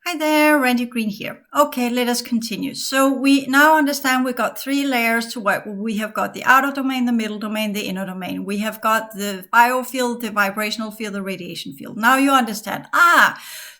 Hi there, Randy Green here. Okay, let us continue. So we now understand we've got three layers to work with. We have got the outer domain, the middle domain, the inner domain. We have got the biofield, the vibrational field, the radiation field. Now you understand.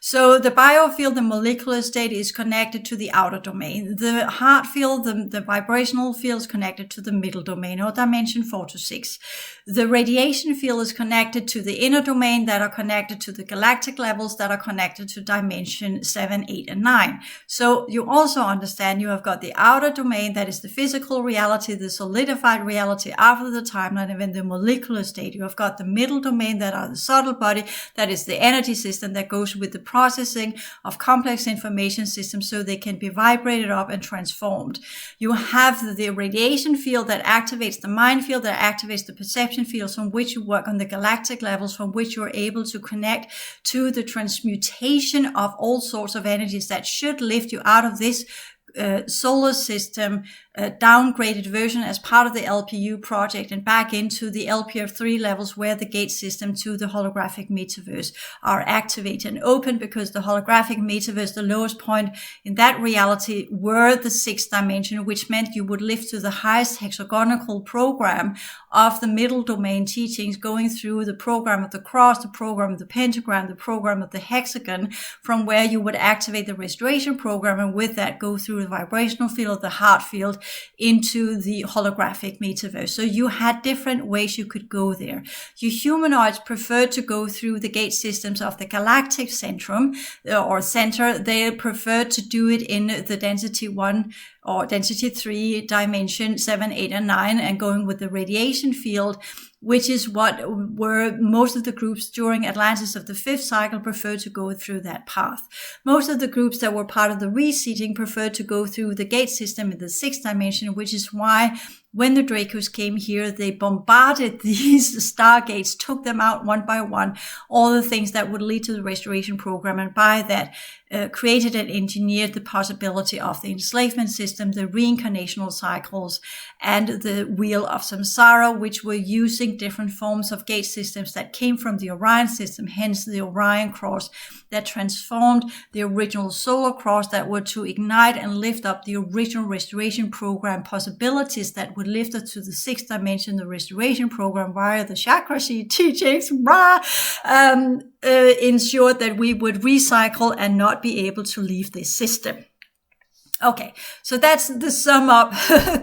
So the biofield, the molecular state is connected to the outer domain. The heart field, the vibrational field is connected to the middle domain or dimension 4 to 6. The radiation field is connected to the inner domain that are connected to the galactic levels that are connected to dimension 7, 8, and 9. So you also understand you have got the outer domain that is the physical reality, the solidified reality after the timeline, and then the molecular state. You have got the middle domain that are the subtle body, that is the energy system that goes with the processing of complex information systems so they can be vibrated up and transformed. You have the radiation field that activates the mind field, that activates the perception fields from which you work on the galactic levels, from which you're able to connect to the transmutation of all sorts of energies that should lift you out of this solar system downgraded version as part of the LPU project and back into the LPR3 levels where the gate system to the holographic metaverse are activated and open, because the holographic metaverse, the lowest point in that reality, were the 6th dimension, which meant you would live to the highest hexagonal program of the middle domain teachings, going through the program of the cross, the program of the pentagram, the program of the hexagon, from where you would activate the restoration program, and with that go through the vibrational field, the heart field, into the holographic metaverse. So you had different ways you could go there. You humanoids preferred to go through the gate systems of the galactic centrum or center. They preferred to do it in the density 1 or density 3 dimension 7, 8, and 9, and going with the radiation field, which is what were most of the groups during Atlantis of the 5th cycle preferred to go through that path. Most of the groups that were part of the reseeding preferred to go through the gate system in the 6th dimension, which is why when the Dracos came here, they bombarded these stargates, took them out one by one, all the things that would lead to the restoration program, and by that created and engineered the possibility of the enslavement system, the reincarnational cycles, and the wheel of samsara, which were using different forms of gate systems that came from the Orion system, hence the Orion cross that transformed the original solar cross that were to ignite and lift up the original restoration program possibilities that would lift us to the 6th dimension, the restoration program via the chakra teachings, ensured that we would recycle and not be able to leave this system. Okay, so that's the sum up,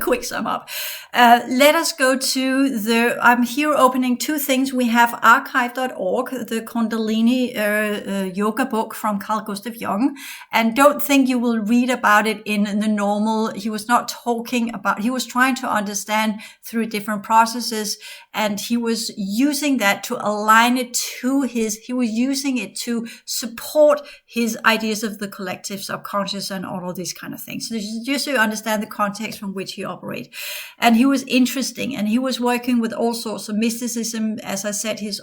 quick sum up. Let us go to I'm here opening two things. We have archive.org, the Kundalini yoga book from Carl Gustav Jung. And don't think you will read about it in the normal. He was not talking about, he was trying to understand through different processes. And he was using that to align it to he was using it to support his ideas of the collective subconscious and all of these kind of things. So just so you understand the context from which he operates. And he was interesting, and he was working with all sorts of mysticism. As I said, his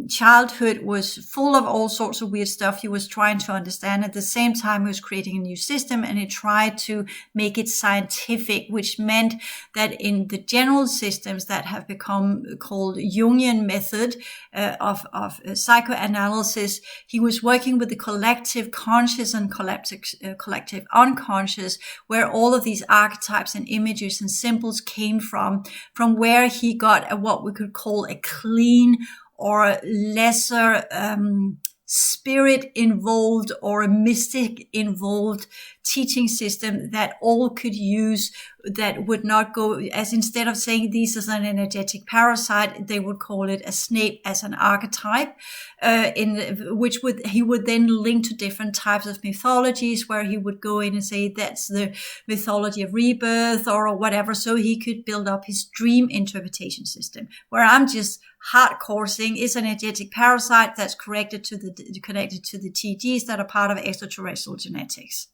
childhood was full of all sorts of weird stuff he was trying to understand. At the same time, he was creating a new system, and he tried to make it scientific, which meant that in the general systems that have become called Jungian method of psychoanalysis, he was working with the collective conscious and collective unconscious, where all of these archetypes and images and symbols came from where he got what we could call a clean or a lesser spirit involved or a mystic involved teaching system that all could use, that would not go, as instead of saying this is an energetic parasite, they would call it a Snape as an archetype, he would then link to different types of mythologies, where he would go in and say that's the mythology of rebirth or whatever, so he could build up his dream interpretation system. Where I'm just hardcore saying is an energetic parasite that's connected to the TGs that are part of extraterrestrial genetics.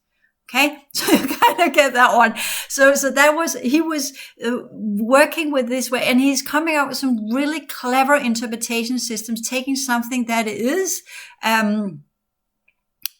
Okay, so you kind of get that one. So that was, he was working with this way, and he's coming up with some really clever interpretation systems, taking something that is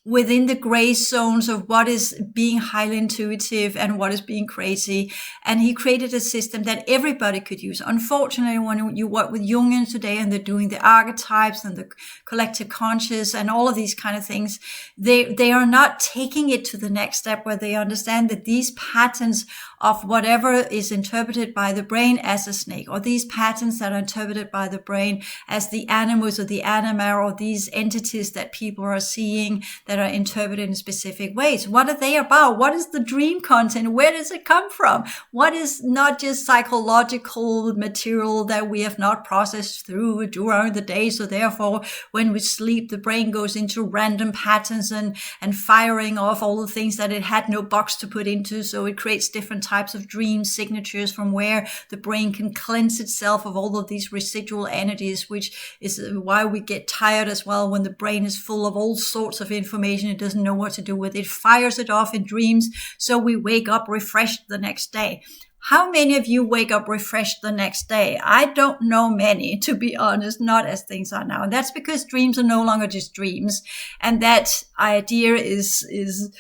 within the gray zones of what is being highly intuitive and what is being crazy. And he created a system that everybody could use. Unfortunately, when you work with Jungians today and they're doing the archetypes and the collective conscious and all of these kind of things, they are not taking it to the next step where they understand that these patterns of whatever is interpreted by the brain as a snake, or these patterns that are interpreted by the brain as the animus or the anima, or these entities that people are seeing that are interpreted in specific ways. What are they about? What is the dream content? Where does it come from? What is not just psychological material that we have not processed through during the day? So therefore, when we sleep, the brain goes into random patterns and firing off all the things that it had no box to put into. So it creates different types of dream signatures from where the brain can cleanse itself of all of these residual energies, which is why we get tired as well when the brain is full of all sorts of information. It doesn't know what to do with it. It fires it off in dreams. So we wake up refreshed the next day. How many of you wake up refreshed the next day? I don't know many, to be honest, not as things are now. And that's because dreams are no longer just dreams. And that idea is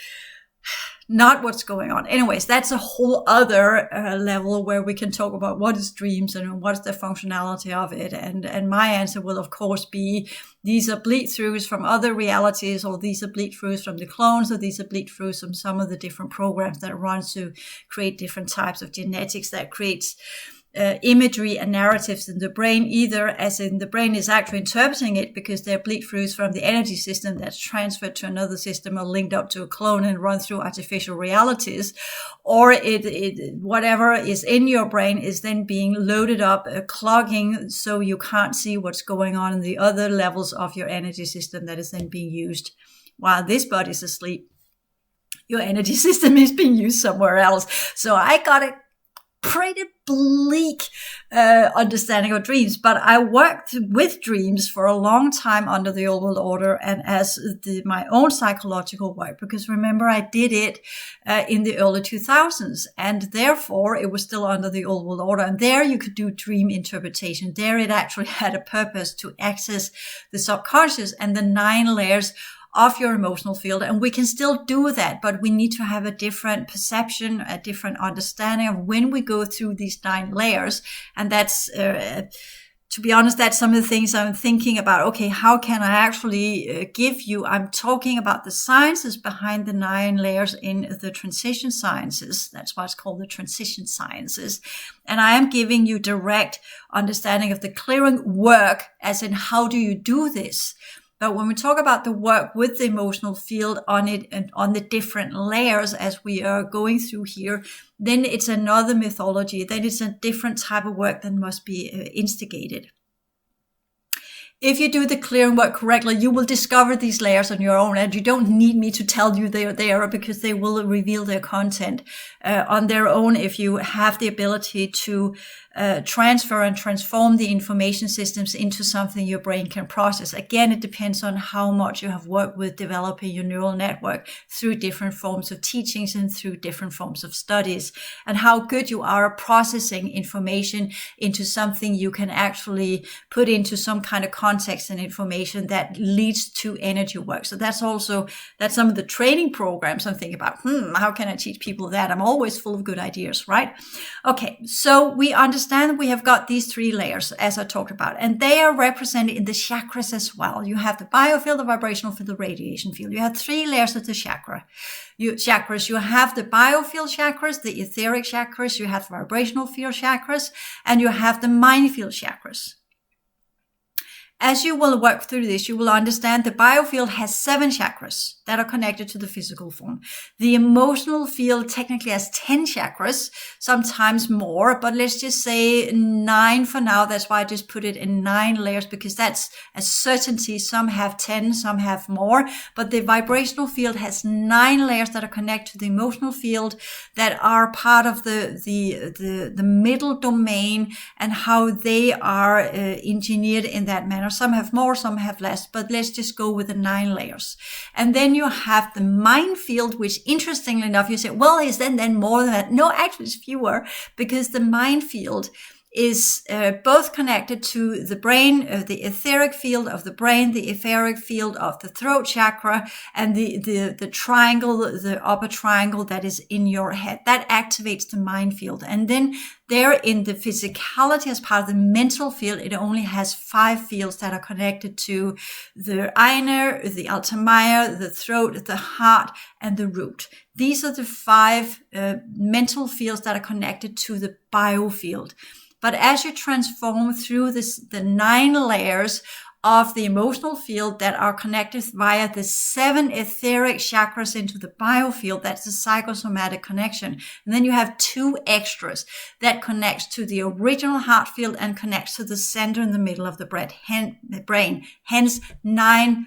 not what's going on. Anyways, that's a whole other level where we can talk about what is dreams and what is the functionality of it. And my answer will, of course, be these are bleed-throughs from other realities, or these are bleed-throughs from the clones, or these are bleed-throughs from some of the different programs that run to create different types of genetics that creates imagery and narratives in the brain, either as in the brain is actually interpreting it because they're bleed-throughs from the energy system that's transferred to another system or linked up to a clone and run through artificial realities, or it whatever is in your brain is then being loaded up, clogging, so you can't see what's going on in the other levels of your energy system that is then being used while this body's asleep. Your energy system is being used somewhere else. So I got a pretty bleak understanding of dreams, but I worked with dreams for a long time under the Old World Order and as my own psychological work, because remember I did it in the early 2000s, and therefore it was still under the Old World Order, and there you could do dream interpretation. There it actually had a purpose to access the subconscious and the 9 layers of your emotional field. And we can still do that, but we need to have a different perception, a different understanding of when we go through these 9 layers. And that's, to be honest, that's some of the things I'm thinking about. Okay, how can I actually give you, I'm talking about the sciences behind the 9 layers in the transition sciences. That's why it's called the transition sciences. And I am giving you direct understanding of the clearing work, as in how do you do this? But when we talk about the work with the emotional field on it and on the different layers as we are going through here, then it's another mythology. Then it's a different type of work that must be instigated. If you do the clearing work correctly, you will discover these layers on your own, and you don't need me to tell you they are there, because they will reveal their content on their own if you have the ability to transfer and transform the information systems into something your brain can process. Again, it depends on how much you have worked with developing your neural network through different forms of teachings and through different forms of studies, and how good you are at processing information into something you can actually put into some kind of context and information that leads to energy work. So that's some of the training programs I'm thinking about. How can I teach people that? I'm always full of good ideas, right? Okay, so we understand we have got these 3 layers, as I talked about, and they are represented in the chakras as well. You have the biofield, the vibrational field, the radiation field. You have 3 layers of the chakras. You have the biofield chakras, the etheric chakras, you have the vibrational field chakras, and you have the mind field chakras. As you will work through this, you will understand the biofield has 7 chakras that are connected to the physical form. The emotional field technically has 10 chakras, sometimes more, but let's just say 9 for now. That's why I just put it in 9 layers, because that's a certainty. Some have 10, some have more, but the vibrational field has 9 layers that are connected to the emotional field, that are part of the middle domain, and how they are engineered in that manner. Some have more, some have less, but let's just go with the 9 layers. And then you have the mind field, which interestingly enough, you say, well, is then more than that? No, actually it's fewer, because the mind field is both connected to the brain, the etheric field of the brain, the etheric field of the throat chakra, and the triangle, the upper triangle that is in your head. That activates the mind field. And then there in the physicality as part of the mental field, it only has 5 fields that are connected to the inner, the Alta Maya, the throat, the heart, and the root. These are the 5 mental fields that are connected to the biofield. But as you transform through the 9 layers of the emotional field that are connected via the 7 etheric chakras into the biofield, that's the psychosomatic connection. And then you have 2 extras that connects to the original heart field and connects to the center in the middle of the brain. Hence 9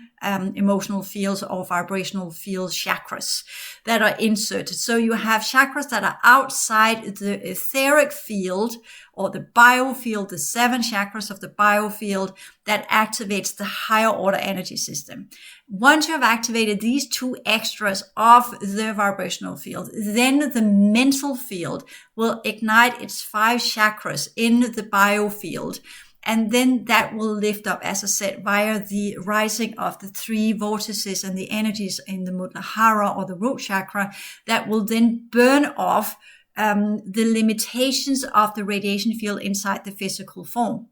emotional fields or vibrational fields, chakras that are inserted. So you have chakras that are outside the etheric field or the biofield, the 7 chakras of the biofield that activates the higher order energy system. Once you have activated these 2 extras of the vibrational field, then the mental field will ignite its 5 chakras in the biofield. And then that will lift up, as I said, via the rising of the 3 vortices and the energies in the Muladhara or the root chakra that will then burn off the limitations of the radiation field inside the physical form.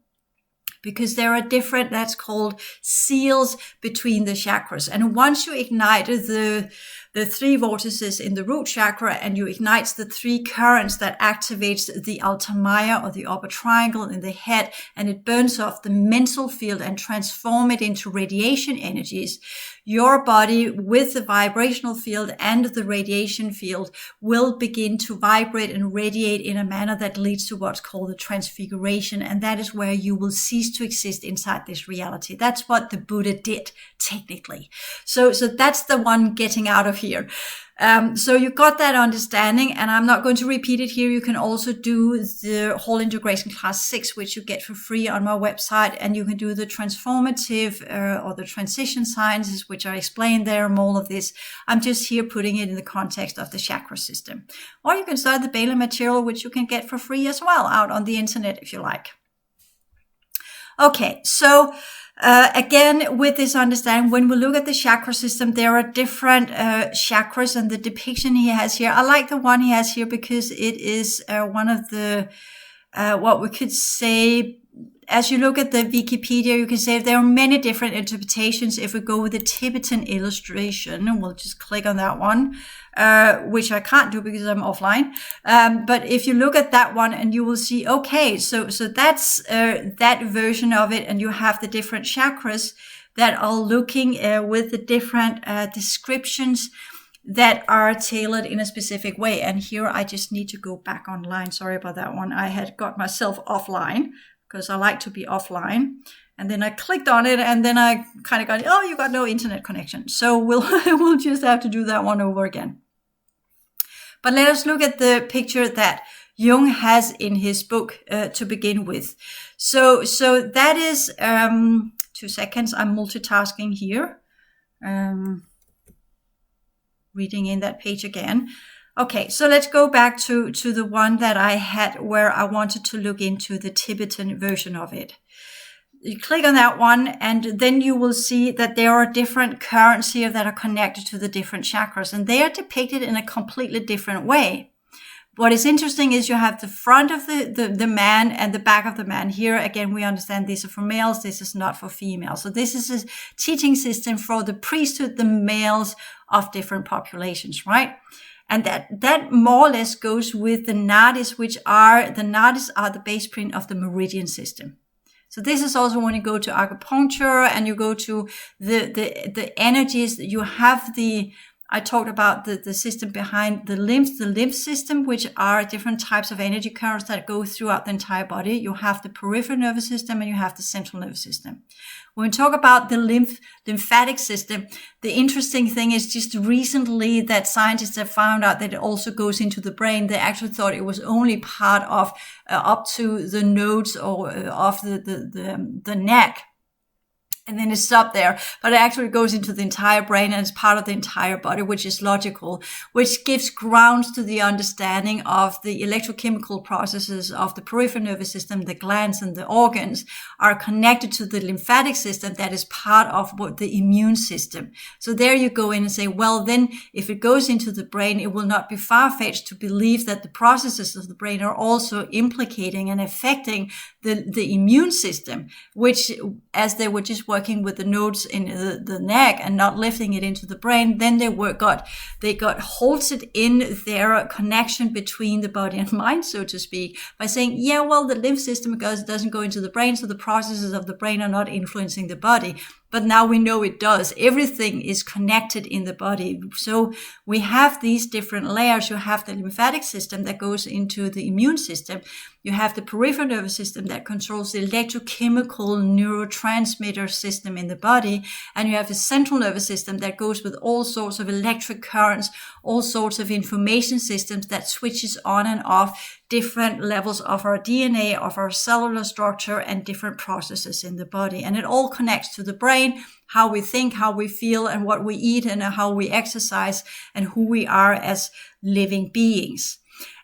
Because there are different, that's called seals between the chakras. And once you ignite the 3 vortices in the root chakra and you ignite the 3 currents that activates the Alta Maya or the upper triangle in the head, and it burns off the mental field and transform it into radiation energies, your body with the vibrational field and the radiation field will begin to vibrate and radiate in a manner that leads to what's called the transfiguration. And that is where you will cease to exist inside this reality. That's what the Buddha did, technically. So that's the one getting out of here. So you got that understanding, and I'm not going to repeat it here. You can also do the whole integration class 6, which you get for free on my website, and you can do the transformative or the transition sciences, which are explained there, and all of this. I'm just here putting it in the context of the chakra system. Or you can start the Bela material, which you can get for free as well out on the internet if you like. Okay, so again, with this understanding, when we look at the chakra system, there are different chakras, and the depiction he has here, I like the one he has here because it is one of the, what we could say, as you look at the Wikipedia, you can say there are many different interpretations. If we go with the Tibetan illustration, we'll just click on that one, which I can't do because I'm offline. But if you look at that one and you will see, okay, so that's that version of it. And you have the different chakras that are looking with the different descriptions that are tailored in a specific way. And here I just need to go back online. Sorry about that one. I had got myself offline, because I like to be offline. And then I clicked on it, and then I kind of got, oh, you got no internet connection. So we'll just have to do that one over again. But let us look at the picture that Jung has in his book to begin with. So that is, 2 seconds, I'm multitasking here. Reading in that page again. Okay, so let's go back to the one that I had where I wanted to look into the Tibetan version of it. You click on that one, and then you will see that there are different currents here that are connected to the different chakras, and they are depicted in a completely different way. What is interesting is you have the front of the man and the back of the man. Here, again, we understand these are for males. This is not for females. So this is a teaching system for the priesthood, the males of different populations, right? And that more or less goes with the nadis, nadis are the base print of the meridian system. So this is also when you go to acupuncture and you go to the energies, you have I talked about the system behind the lymph system, which are different types of energy currents that go throughout the entire body. You have the peripheral nervous system and you have the central nervous system. When we talk about the lymphatic system, the interesting thing is just recently that scientists have found out that it also goes into the brain. They actually thought it was only part of up to the nodes or of the neck. And then it stopped there, but it actually goes into the entire brain and it's part of the entire body, which is logical, which gives grounds to the understanding of the electrochemical processes of the peripheral nervous system. The glands and the organs are connected to the lymphatic system that is part of the immune system. So there you go in and say, well, then if it goes into the brain, it will not be far-fetched to believe that the processes of the brain are also implicating and affecting the immune system, which, as they were just working with the nodes in the neck and not lifting it into the brain, then they got halted in their connection between the body and mind, so to speak, by saying, yeah, well, the lymph system doesn't go into the brain, so the processes of the brain are not influencing the body. But now we know it does. Everything is connected in the body. So we have these different layers. You have the lymphatic system that goes into the immune system. You have the peripheral nervous system that controls the electrochemical neurotransmitter system in the body. And you have the central nervous system that goes with all sorts of electric currents, all sorts of information systems that switches on and off different levels of our DNA, of our cellular structure, and different processes in the body. And it all connects to the brain, how we think, how we feel, and what we eat, and how we exercise, and who we are as living beings.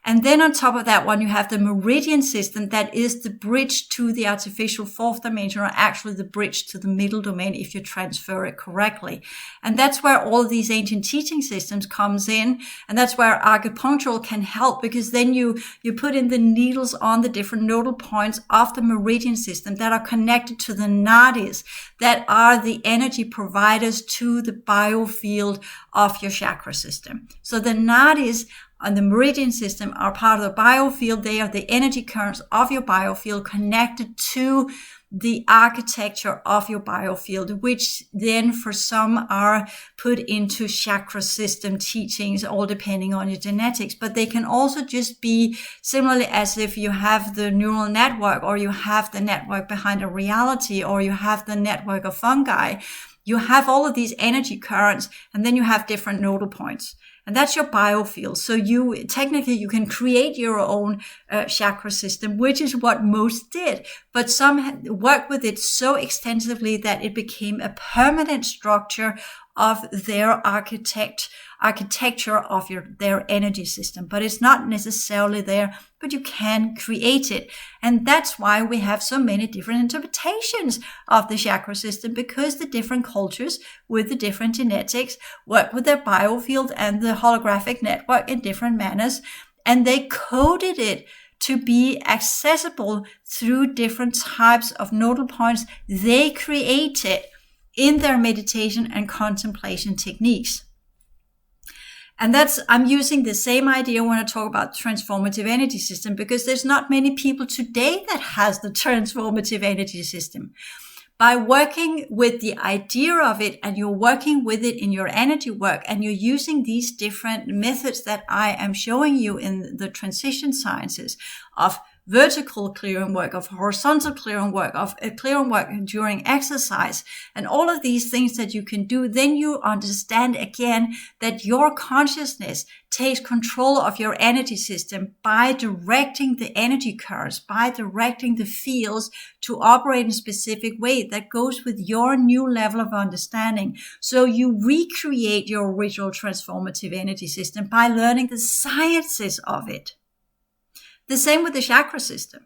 And then on top of that one, you have the meridian system that is the bridge to the artificial fourth dimension, or actually the bridge to the middle domain if you transfer it correctly. And that's where all these ancient teaching systems comes in. And that's where acupuncture can help, because then you put in the needles on the different nodal points of the meridian system that are connected to the nadis, that are the energy providers to the biofield of your chakra system. So the nadis and the meridian system are part of the biofield. They are the energy currents of your biofield connected to the architecture of your biofield, which then for some are put into chakra system teachings, all depending on your genetics. But they can also just be similarly as if you have the neural network, or you have the network behind a reality, or you have the network of fungi. You have all of these energy currents, and then you have different nodal points. And that's your biofield. So you can create your own chakra system, which is what most did. But some worked with it so extensively that it became a permanent structure of their architecture of their energy system. But it's not necessarily there, but you can create it. And that's why we have so many different interpretations of the chakra system, because the different cultures with the different genetics work with their biofield and the holographic network in different manners. And they coded it to be accessible through different types of nodal points they created in their meditation and contemplation techniques. And I'm using the same idea when I talk about transformative energy system, because there's not many people today that has the transformative energy system. By working with the idea of it, and you're working with it in your energy work, and you're using these different methods that I am showing you in the transition sciences of vertical clearing work, of horizontal clearing work, of clearing work during exercise, and all of these things that you can do, then you understand again that your consciousness takes control of your energy system by directing the energy currents, by directing the fields to operate in a specific way that goes with your new level of understanding. So you recreate your original transformative energy system by learning the sciences of it. The same with the chakra system.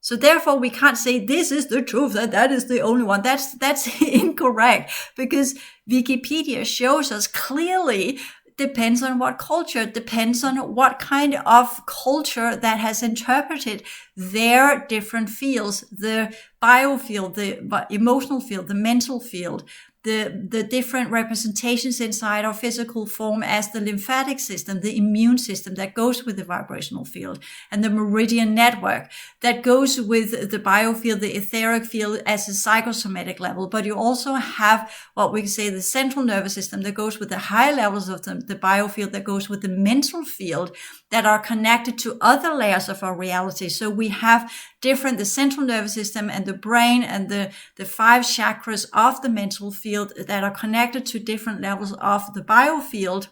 So therefore, we can't say this is the truth, that is the only one. That's incorrect, because Wikipedia shows us clearly depends on what culture, depends on what kind of culture that has interpreted their different fields, the biofield, the emotional field, the mental field, the different representations inside our physical form as the lymphatic system, the immune system that goes with the vibrational field, and the meridian network that goes with the biofield, the etheric field as a psychosomatic level. But you also have what we say the central nervous system that goes with the high levels of the biofield, that goes with the mental field, that are connected to other layers of our reality. So we have the central nervous system and the brain and the 5 chakras of the mental field that are connected to different levels of the biofield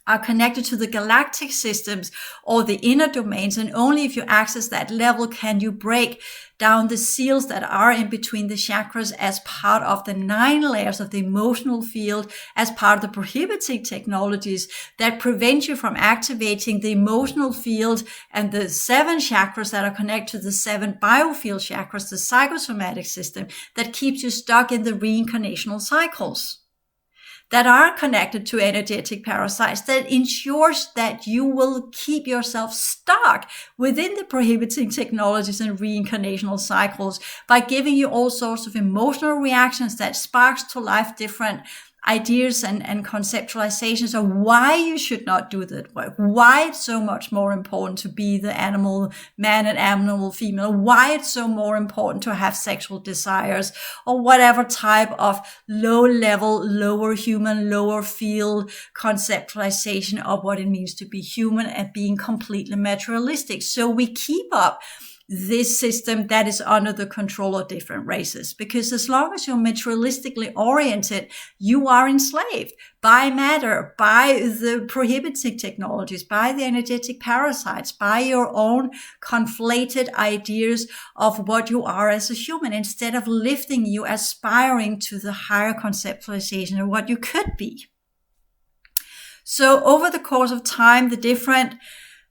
are connected to the galactic systems or the inner domains. And only if you access that level can you break down the seals that are in between the chakras as part of the 9 layers of the emotional field, as part of the prohibiting technologies that prevent you from activating the emotional field and the 7 chakras that are connected to the 7 biofield chakras, the psychosomatic system that keeps you stuck in the reincarnational cycles, that are connected to energetic parasites, that ensures that you will keep yourself stuck within the prohibiting technologies and reincarnational cycles by giving you all sorts of emotional reactions that sparks to life different ideas and conceptualizations of why you should not do that work, why it's so much more important to be the animal man and animal female, why it's so more important to have sexual desires, or whatever type of low level, lower human, lower field conceptualization of what it means to be human and being completely materialistic. So we keep up this system that is under the control of different races, because as long as you're materialistically oriented, you are enslaved by matter, by the prohibiting technologies, by the energetic parasites, by your own conflated ideas of what you are as a human, instead of lifting you, aspiring to the higher conceptualization of what you could be. So over the course of time, the different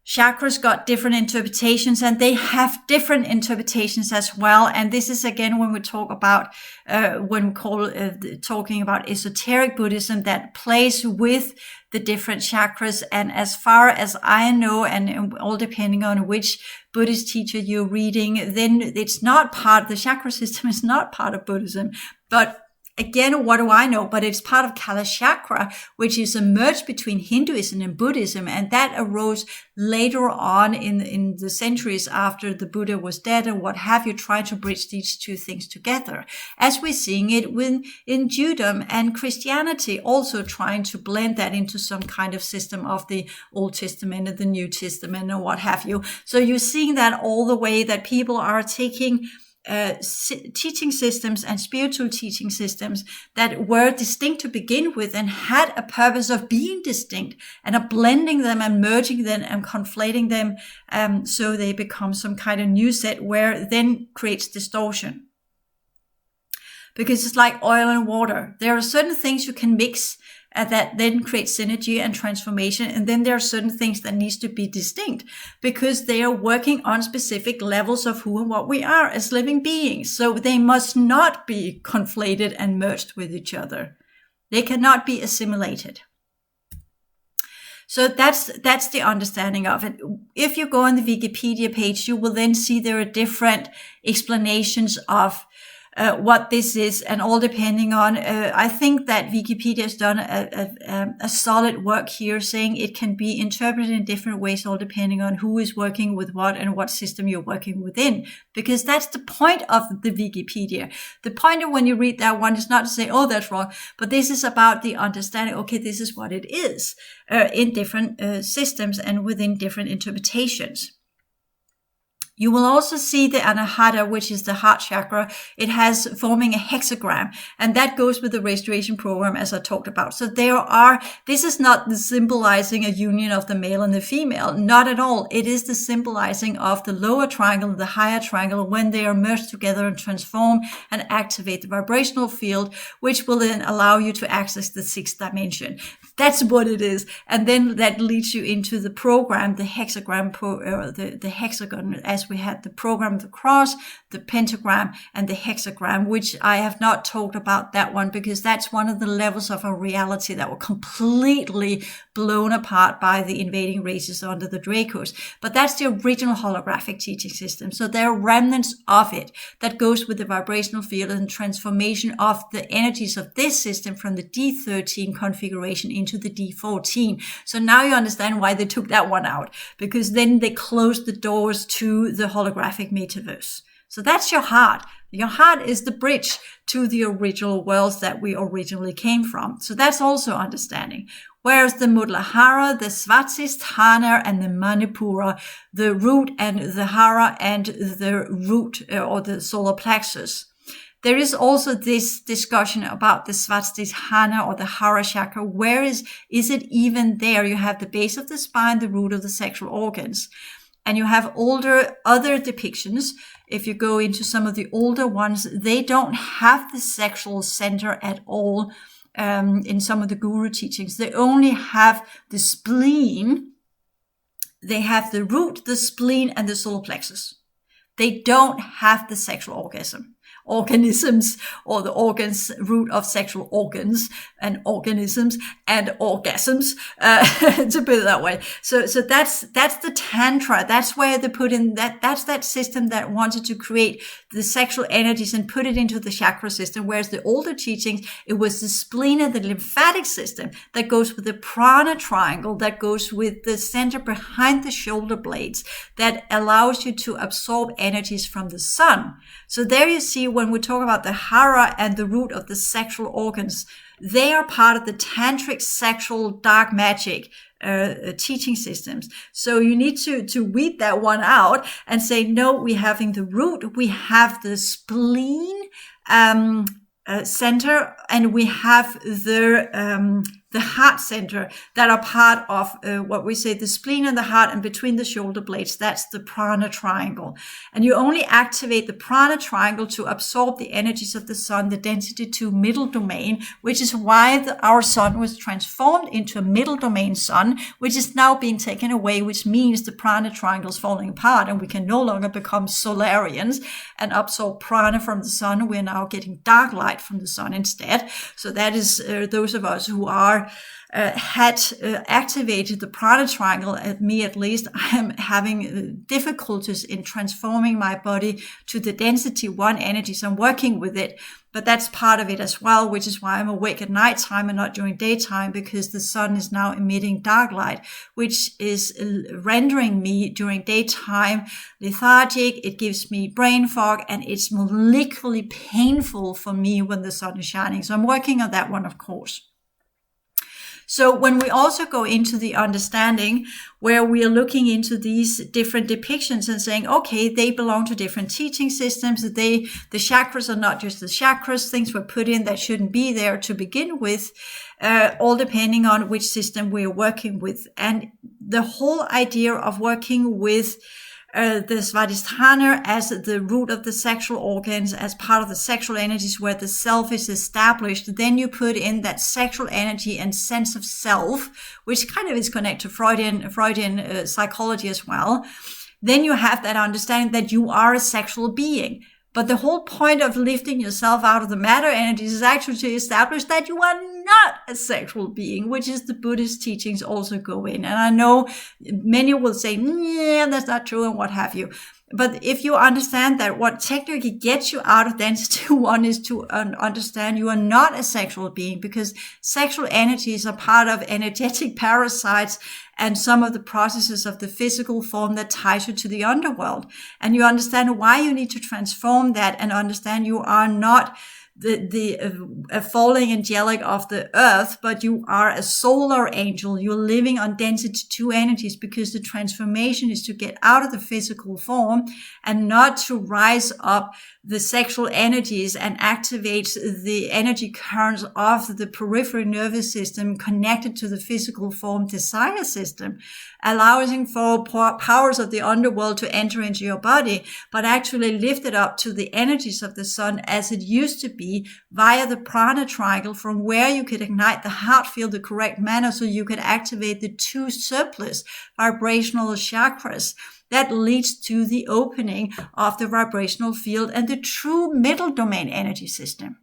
chakras got different interpretations, and they have different interpretations as well. And this is again when we talk about talking about esoteric Buddhism that plays with the different chakras. And as far as I know, and all depending on which Buddhist teacher you're reading, then it's not part, the chakra system is not part of Buddhism. But again, what do I know? But it's part of Kala Chakra, which is a merge between Hinduism and Buddhism. And that arose later on in the centuries after the Buddha was dead and what have you, trying to bridge these two things together. As we're seeing it in Judaism and Christianity, also trying to blend that into some kind of system of the Old Testament and the New Testament and what have you. So you're seeing that all the way that people are taking teaching systems and spiritual teaching systems that were distinct to begin with and had a purpose of being distinct, and are blending them and merging them and conflating them, so they become some kind of new set where then creates distortion. Because it's like oil and water. There are certain things you can mix that then create synergy and transformation. And then there are certain things that needs to be distinct because they are working on specific levels of who and what we are as living beings. So they must not be conflated and merged with each other. They cannot be assimilated. So that's the understanding of it. If you go on the Wikipedia page, you will then see there are different explanations of what this is, and all depending on, I think that Wikipedia has done a solid work here, saying it can be interpreted in different ways, all depending on who is working with what and what system you're working within. Because that's the point of the Wikipedia. The point of when you read that one is not to say, oh, that's wrong, but this is about the understanding, okay, this is what it is, in different systems and within different interpretations. You will also see the Anahata, which is the heart chakra. It has forming a hexagram, and that goes with the restoration program, as I talked about. So this is not the symbolizing a union of the male and the female, not at all. It is the symbolizing of the lower triangle and the higher triangle when they are merged together and transform and activate the vibrational field, which will then allow you to access the 6th dimension. That's what it is. And then that leads you into the program, the hexagram, the hexagon, as we had the program, the cross, the pentagram, and the hexagram, which I have not talked about that one because that's one of the levels of a reality that were completely blown apart by the invading races under the Dracos. But that's the original holographic teaching system. So there are remnants of it that goes with the vibrational field and transformation of the energies of this system from the D13 configuration into the D14. So now you understand why they took that one out, because then they closed the doors to the holographic metaverse. So that's your heart. Your heart is the bridge to the original worlds that we originally came from. So that's also understanding. Whereas the Muladhara, the Svatisthana, and the Manipura, the root and the hara and the root or the solar plexus, There is also this discussion about the Svadhisthana or the Hara chakra. Where is it even there? You have the base of the spine, the root of the sexual organs. And you have other depictions. If you go into some of the older ones, they don't have the sexual center at all. In some of the guru teachings, they only have the spleen. They have the root, the spleen, and the solar plexus. They don't have the sexual organisms, or the organs, root of sexual organs and organisms and orgasms, to put it that way. So that's the Tantra. That's where they put in that's that system that wanted to create the sexual energies and put it into the chakra system. Whereas the older teachings, it was the spleen and the lymphatic system that goes with the prana triangle, that goes with the center behind the shoulder blades, that allows you to absorb energies from the sun. So there you see, when we talk about the hara and the root of the sexual organs, they are part of the tantric sexual dark magic teaching systems. So you need to weed that one out and say, no, we're having the root, we have the spleen center, and we have the heart center that are part of what we say the spleen and the heart, and between the shoulder blades, that's the prana triangle. And you only activate the prana triangle to absorb the energies of the sun, the density 2 middle domain, which is why our sun was transformed into a middle domain sun, which is now being taken away, which means the prana triangle is falling apart and we can no longer become Solarians and absorb prana from the sun. We're now getting dark light from the sun instead. So that is those of us who are had activated the prana triangle, me at least, I am having difficulties in transforming my body to the density 1 energies. I'm working with it, but that's part of it as well, which is why I'm awake at nighttime and not during daytime, because the sun is now emitting dark light, which is rendering me during daytime lethargic. It gives me brain fog, and it's molecularly painful for me when the sun is shining. So I'm working on that one, of course. So when we also go into the understanding where we are looking into these different depictions and saying, okay, they belong to different teaching systems, that the chakras are not just the chakras, things were put in that shouldn't be there to begin with, all depending on which system we're working with. And the whole idea of working with the Svadhisthana as the root of the sexual organs, as part of the sexual energies where the self is established, then you put in that sexual energy and sense of self, which kind of is connected to Freudian psychology as well. Then you have that understanding that you are a sexual being. But the whole point of lifting yourself out of the matter energies is actually to establish that you are not a sexual being, which is the Buddhist teachings also go in. And I know many will say, yeah, that's not true and what have you. But if you understand that what technically gets you out of density 1 is to understand you are not a sexual being, because sexual energies are part of energetic parasites and some of the processes of the physical form that ties you to the underworld. And you understand why you need to transform that, and understand you are not a falling angelic of the earth, but you are a solar angel. You're living on density 2 energies, because the transformation is to get out of the physical form and not to rise up the sexual energies and activate the energy currents of the peripheral nervous system connected to the physical form desire system, allowing for powers of the underworld to enter into your body, but actually lift it up to the energies of the sun as it used to be via the prana triangle, from where you could ignite the heart field the correct manner so you could activate the 2 surplus vibrational chakras. That leads to the opening of the vibrational field and the true middle domain energy system.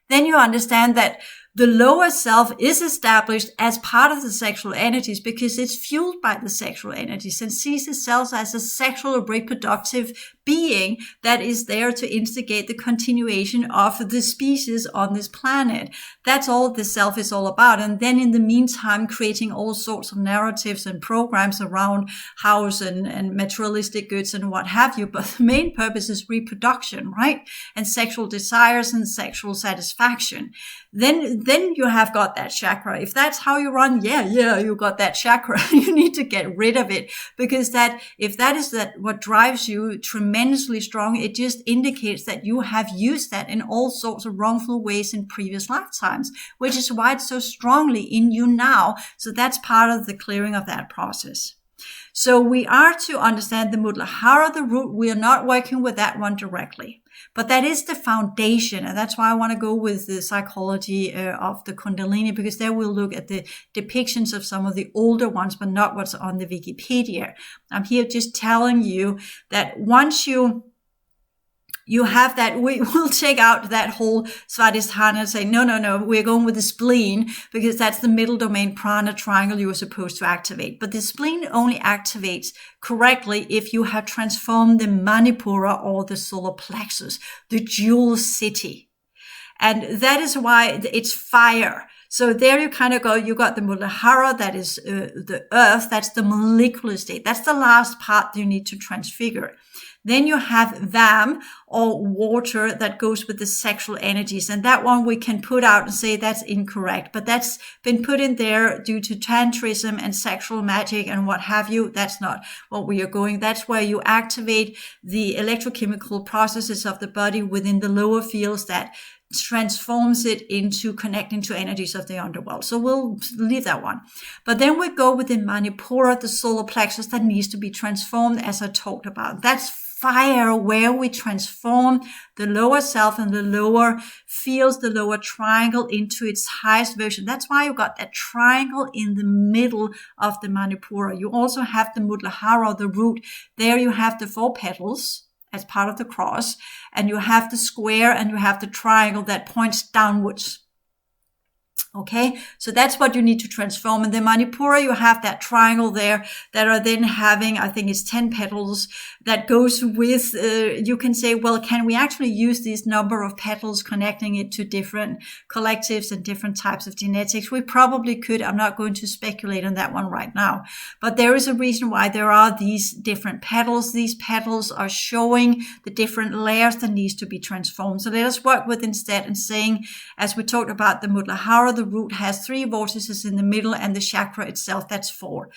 Then you understand that the lower self is established as part of the sexual energies, because it's fueled by the sexual energies and sees itself as a sexual reproductive being that is there to instigate the continuation of the species on this planet. That's all the self is all about. And then in the meantime, creating all sorts of narratives and programs around house and materialistic goods and what have you. But the main purpose is reproduction, right? And sexual desires and sexual satisfaction. Then you have got that chakra. If that's how you run, yeah, you got that chakra. You need to get rid of it, because if that is what drives you tremendously tremendously strong. It just indicates that you have used that in all sorts of wrongful ways in previous lifetimes, which is why it's so strongly in you now. So that's part of the clearing of that process. So we are to understand the Muladhara, the root. We are not working with that one directly, but that is the foundation. And that's why I want to go with the psychology of the Kundalini, because there we'll look at the depictions of some of the older ones, but not what's on the Wikipedia. I'm here just telling you that once you have that, we will take out that whole Svadhisthana and say, no, we're going with the spleen, because that's the middle domain prana triangle you are supposed to activate. But the spleen only activates correctly if you have transformed the Manipura, or the solar plexus, the jewel city. And that is why it's fire. So there you kind of go, you got the Muladhara, that is the earth, that's the molecular state. That's the last part you need to transfigure. Then you have Vam, or water, that goes with the sexual energies. And that one we can put out and say that's incorrect. But that's been put in there due to tantrism and sexual magic and what have you. That's not what we are going. That's where you activate the electrochemical processes of the body within the lower fields that transforms it into connecting to energies of the underworld. So we'll leave that one. But then we go with the Manipura, the solar plexus, that needs to be transformed, as I talked about. That's fire, where we transform the lower self and the lower fields, the lower triangle, into its highest version. That's why you got that triangle in the middle of the Manipura. You also have the Muladhara, the root. There you have the 4 petals as part of the cross, and you have the square and you have the triangle that points downwards. Okay, so that's what you need to transform. In the Manipura, you have that triangle there that are then having, I think it's 10 petals that goes with, you can say, well, can we actually use this number of petals, connecting it to different collectives and different types of genetics? We probably could. I'm not going to speculate on that one right now, but there is a reason why there are these different petals. These petals are showing the different layers that needs to be transformed. So let us work with instead and saying, as we talked about the Muladhara, the root has 3 vortices in the middle, and the chakra itself, that's 4.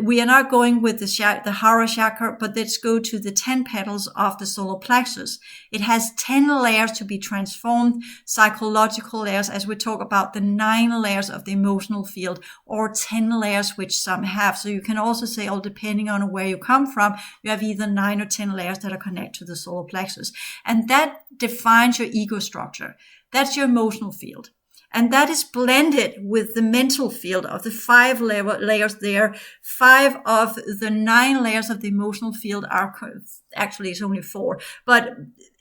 We are not going with the Hara chakra, but let's go to the 10 petals of the solar plexus. It has 10 layers to be transformed, psychological layers, as we talk about the 9 layers of the emotional field, or 10 layers, which some have. So you can also say, all depending on where you come from, you have either 9 or 10 layers that are connected to the solar plexus. And that defines your ego structure. That's your emotional field. And that is blended with the mental field of the 5 layers there. 5 of the 9 layers of the emotional field are, actually it's only 4. But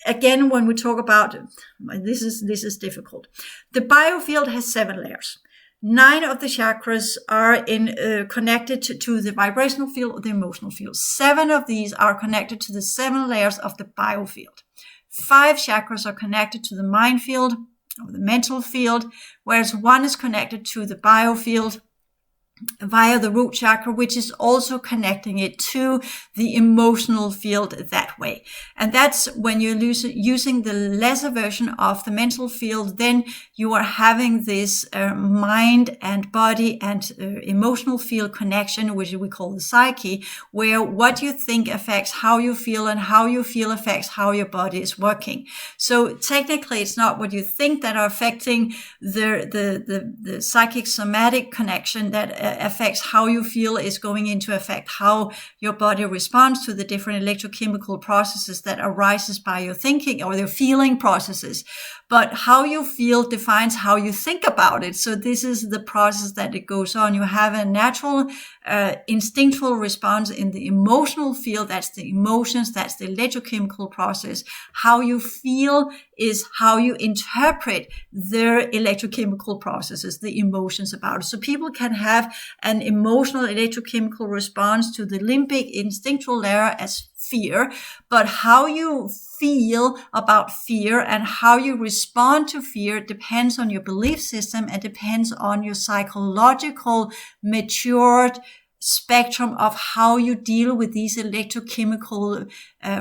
again, when we talk about, this is difficult. The biofield has 7 layers. 9 of the chakras are connected to the vibrational field or the emotional field. 7 of these are connected to the 7 layers of the biofield. 5 chakras are connected to the mind field, or the mental field, whereas 1 is connected to the biofield via the root chakra, which is also connecting it to the emotional field that way. And that's when you're using the lesser version of the mental field, then you are having this mind and body and emotional field connection, which we call the psyche, where what you think affects how you feel, and how you feel affects how your body is working. So technically, it's not what you think that are affecting the psychic somatic connection that affects how you feel, is going into affect how your body responds to the different electrochemical processes that arises by your thinking or your feeling processes. But how you feel defines how you think about it. So this is the process that it goes on. You have a natural, instinctual response in the emotional field. That's the emotions. That's the electrochemical process. How you feel is how you interpret their electrochemical processes, the emotions about it. So people can have an emotional electrochemical response to the limbic instinctual layer as fear, but how you feel about fear and how you respond to fear depends on your belief system and depends on your psychological matured spectrum of how you deal with these electrochemical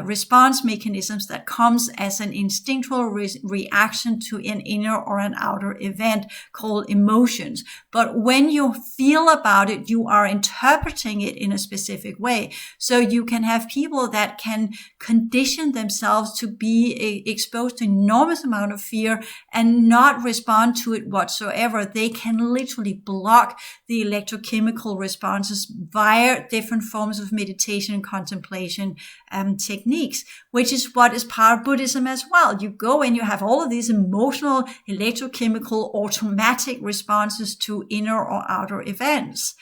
response mechanisms that comes as an instinctual reaction to an inner or an outer event called emotions. But when you feel about it, you are interpreting it in a specific way. So you can have people that can condition themselves to be exposed to enormous amount of fear and not respond to it whatsoever. They can literally block the electrochemical responses via different forms of meditation and contemplation techniques, which is what is part of Buddhism as well. You go and you have all of these emotional, electrochemical, automatic responses to inner or outer events.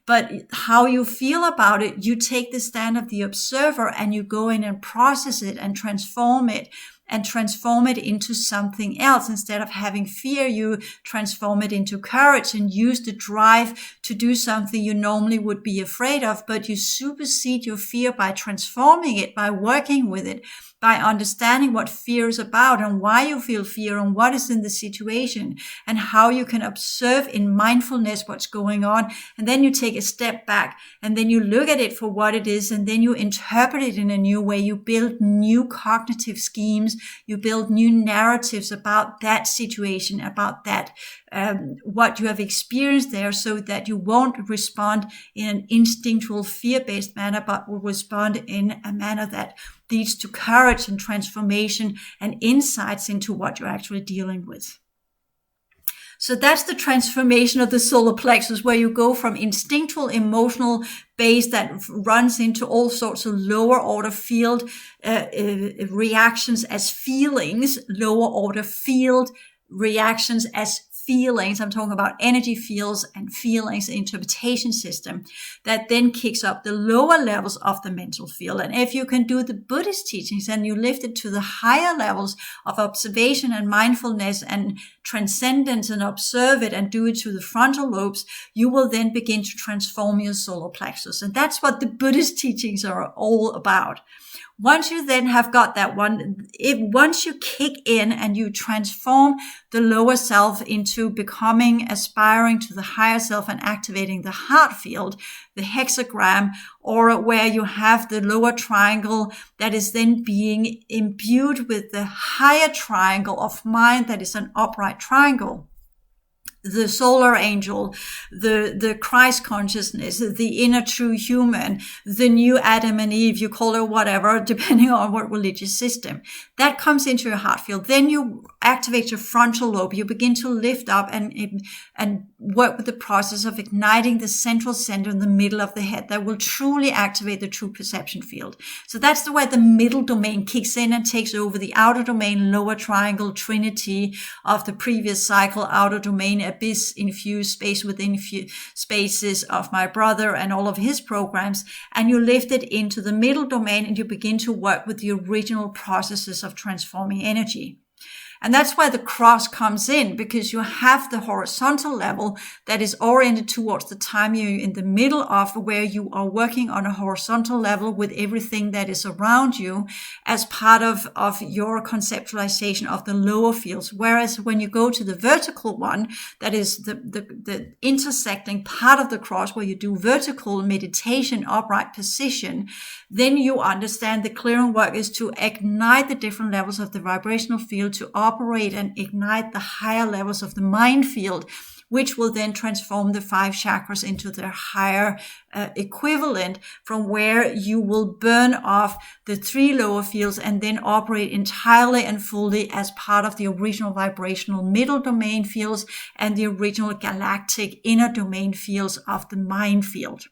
But how you feel about it, you take the stand of the observer and you go in and process it and transform it into something else. Instead of having fear, you transform it into courage and use the drive to do something you normally would be afraid of, but you supersede your fear by transforming it, by working with it, by understanding what fear is about and why you feel fear and what is in the situation and how you can observe in mindfulness what's going on. And then you take a step back and then you look at it for what it is, and then you interpret it in a new way. You build new cognitive schemes. You build new narratives about that situation, about that, what you have experienced there, so that you won't respond in an instinctual fear-based manner, but will respond in a manner that leads to courage and transformation and insights into what you're actually dealing with. So that's the transformation of the solar plexus, where you go from instinctual, emotional base that runs into all sorts of lower order field reactions as feelings, lower order field reactions as feelings. I'm talking about energy fields and feelings, interpretation system that then kicks up the lower levels of the mental field. And if you can do the Buddhist teachings and you lift it to the higher levels of observation and mindfulness and transcendence and observe it and do it to the frontal lobes, you will then begin to transform your solar plexus. And that's what the Buddhist teachings are all about. Once you then have got that one, once you kick in and you transform the lower self into becoming, aspiring to the higher self and activating the heart field, the hexagram, or where you have the lower triangle that is then being imbued with the higher triangle of mind that is an upright triangle. The solar angel, the Christ consciousness, the inner true human, the new Adam and Eve, you call it whatever, depending on what religious system. That comes into your heart field. Then you activate your frontal lobe. You begin to lift up and work with the process of igniting the central center in the middle of the head that will truly activate the true perception field. So that's the way the middle domain kicks in and takes over the outer domain, lower triangle, trinity of the previous cycle, outer domain, abyss, infused space within spaces of my brother and all of his programs. And you lift it into the middle domain and you begin to work with the original processes of transforming energy. And that's why the cross comes in, because you have the horizontal level that is oriented towards the time you're in the middle of, where you are working on a horizontal level with everything that is around you as part of your conceptualization of the lower fields. Whereas when you go to the vertical one, that is the intersecting part of the cross, where you do vertical meditation, upright position, then you understand the clearing work is to ignite the different levels of the vibrational field, to operate and ignite the higher levels of the mind field, which will then transform the 5 chakras into their higher equivalent, from where you will burn off the 3 lower fields and then operate entirely and fully as part of the original vibrational middle domain fields and the original galactic inner domain fields of the mind field.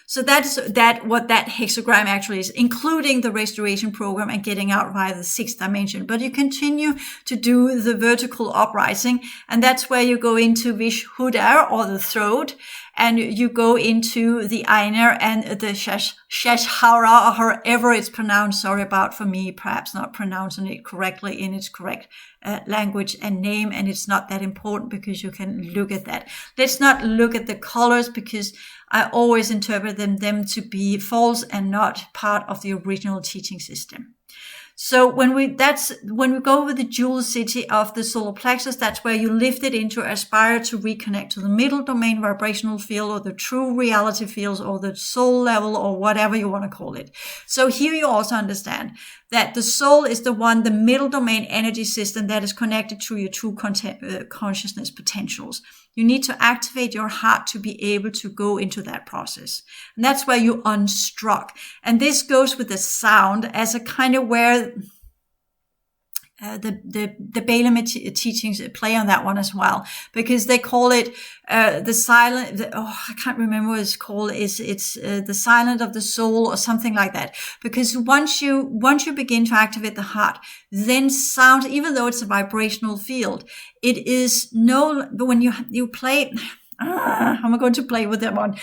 So that's what that hexagram actually is, including the restoration program and getting out via the 6th dimension. But you continue to do the vertical uprising, and that's where you go into Vishuddha, or the throat, and you go into the Einar and the Sheshhara, or however it's pronounced. Sorry about, for me, perhaps not pronouncing it correctly in its correct language and name, and it's not that important because you can look at that. Let's not look at the colors, because I always interpret them to be false and not part of the original teaching system. So when we go with the jewel city of the solar plexus, that's where you lift it into, aspire to reconnect to the middle domain vibrational field, or the true reality fields, or the soul level, or whatever you want to call it. So here you also understand that the soul is the middle domain energy system that is connected to your true consciousness potentials. You need to activate your heart to be able to go into that process. And that's where you unstruck. And this goes with the sound as a kind of where the Balaam teachings play on that one as well, because they call it the silent. I can't remember what it's called. It's the silent of the soul or something like that. Because once you begin to activate the heart, then sound, even though it's a vibrational field, it is but when you play. I'm going to play with that one.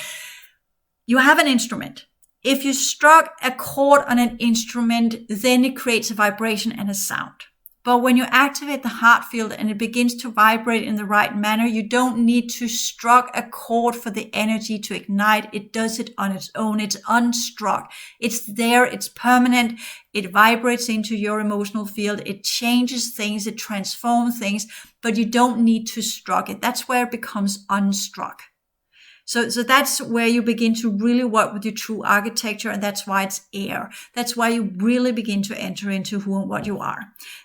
You have an instrument. If you struck a chord on an instrument, then it creates a vibration and a sound. But when you activate the heart field and it begins to vibrate in the right manner, you don't need to struck a chord for the energy to ignite. It does it on its own. It's unstruck. It's there. It's permanent. It vibrates into your emotional field. It changes things. It transforms things, but you don't need to struck it. That's where it becomes unstruck. So that's where you begin to really work with your true architecture, and that's why it's air. That's why you really begin to enter into who and what you are.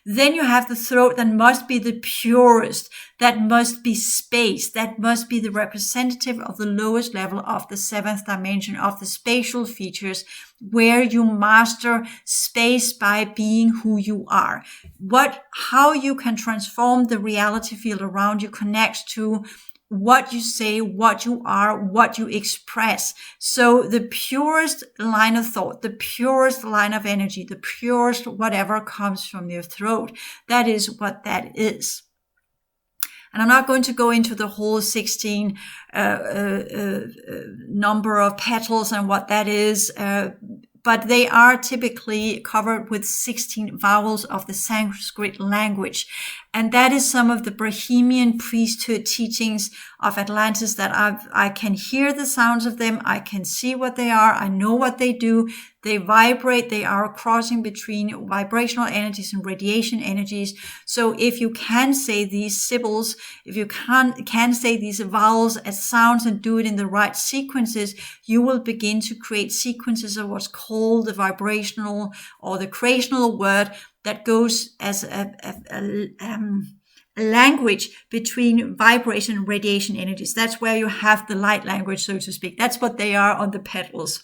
Then you have the throat that must be the purest, that must be space, that must be the representative of the lowest level of the seventh dimension, of the spatial features, where you master space by being who you are. How you can transform the reality field around you connects to what you say, what you are, what you express. So the purest line of thought, the purest line of energy, the purest whatever comes from your throat, that is what that is. And I'm not going to go into the whole 16 number of petals and what that is, but they are typically covered with 16 vowels of the Sanskrit language. And that is some of the Bohemian priesthood teachings of Atlantis that I can hear the sounds of them. I can see what they are. I know what they do. They vibrate. They are crossing between vibrational energies and radiation energies. So if you can say these syllables, if you can say these vowels as sounds and do it in the right sequences, you will begin to create sequences of what's called the vibrational or the creational word that goes as a language between vibration and radiation energies. That's where you have the light language, so to speak. That's what they are on the petals.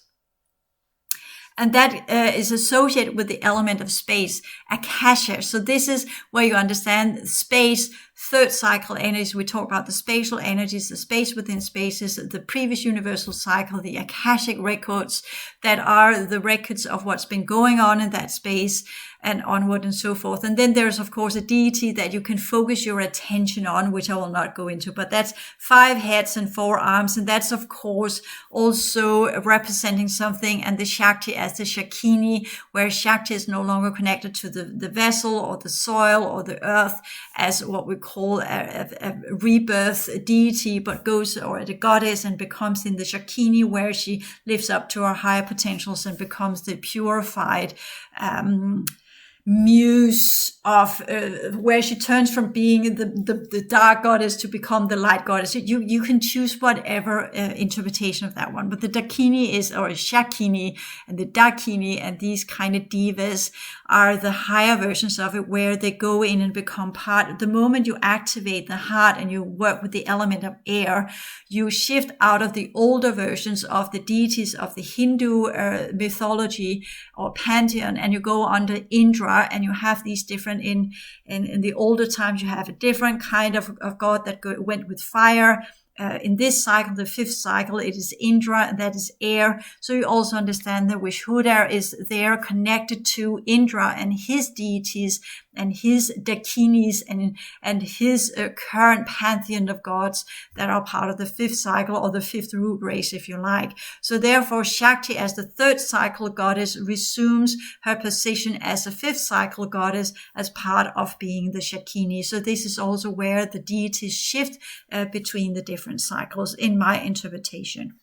And that is associated with the element of space, akasha. So this is where you understand space, third cycle energies. We talk about the spatial energies, the space within spaces, the previous universal cycle, the akashic records that are the records of what's been going on in that space, and onward and so forth. And then there's, of course, a deity that you can focus your attention on, which I will not go into, but that's 5 heads and 4 arms. And that's, of course, also representing something, and the Shakti as the Shakini, where Shakti is no longer connected to the vessel or the soil or the earth as what we call a rebirth deity, but goes, or the goddess, and becomes in the Shakini, where she lives up to her higher potentials and becomes the purified muse of where she turns from being the dark goddess to become the light goddess. You can choose whatever interpretation of that one, but the Dakini is, or Shakini, and the Dakini and these kind of divas are the higher versions of it, where they go in and become part. The moment you activate the heart and you work with the element of air, you shift out of the older versions of the deities of the Hindu mythology or pantheon, and you go under Indra. And you have these different, in the older times, you have a different kind of god that went with fire. In this cycle, the 5th cycle, it is Indra, and that is air. So you also understand that Vishuddha is there connected to Indra and his deities and his Dakinis and his current pantheon of gods that are part of the 5th cycle, or the 5th root race, if you like. So therefore, Shakti as the 3rd cycle goddess resumes her position as a 5th cycle goddess as part of being the Shakini. So this is also where the deities shift between the different cycles, in my interpretation.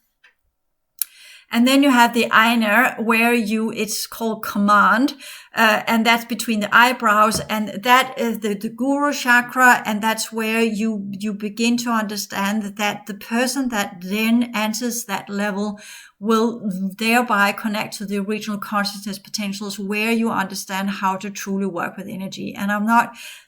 And then you have the Einer, where it's called command, and that's between the eyebrows, and that is the Guru chakra, and that's where you begin to understand that the person that then enters that level will thereby connect to the original consciousness potentials, where you understand how to truly work with energy. And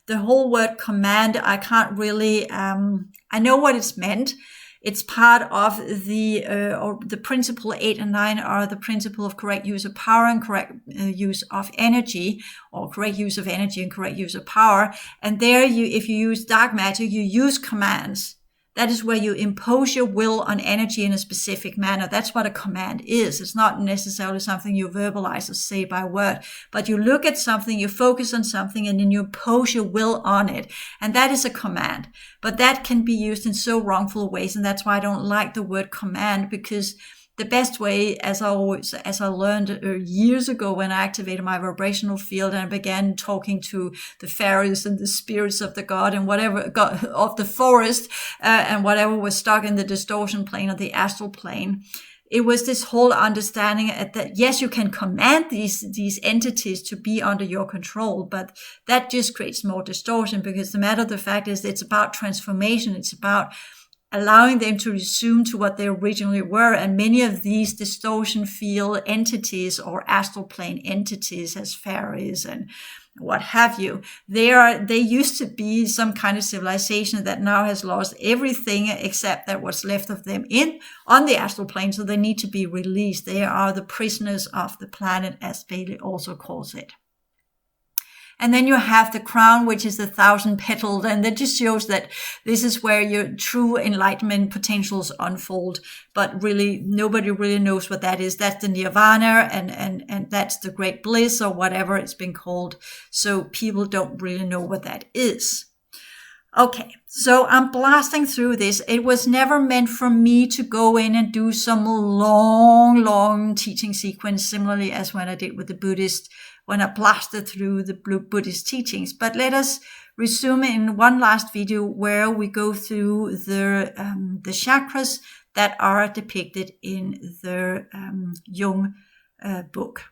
the whole word command, I can't really, I know what it's meant. It's part of the principle 8 and 9 are the principle of correct use of power and correct use of energy, or correct use of energy and correct use of power. And there if you use dark magic, you use commands. That is where you impose your will on energy in a specific manner. That's what a command is. It's not necessarily something you verbalize or say by word, but you look at something, you focus on something, and then you impose your will on it. And that is a command. But that can be used in so wrongful ways. And that's why I don't like the word command, because the best way, as I learned years ago when I activated my vibrational field and I began talking to the fairies and the spirits of the god and whatever god of the forest and whatever was stuck in the distortion plane or the astral plane, it was this whole understanding that yes, you can command these entities to be under your control, but that just creates more distortion, because the matter of the fact is it's about transformation. It's about allowing them to resume to what they originally were. And many of these distortion field entities or astral plane entities, as fairies and what have you, they used to be some kind of civilization that now has lost everything except that what's left of them on the astral plane. So they need to be released. They are the prisoners of the planet, as Bailey also calls it. And then you have the crown, which is the 1,000-petaled, and that just shows that this is where your true enlightenment potentials unfold. But really, nobody really knows what that is. That's the nirvana, and that's the great bliss, or whatever it's been called. So people don't really know what that is. Okay, so I'm blasting through this. It was never meant for me to go in and do some long teaching sequence, similarly as when I did with the Buddhist, when I blasted through the Buddhist teachings. But let us resume in one last video where we go through the chakras that are depicted in the Jung book.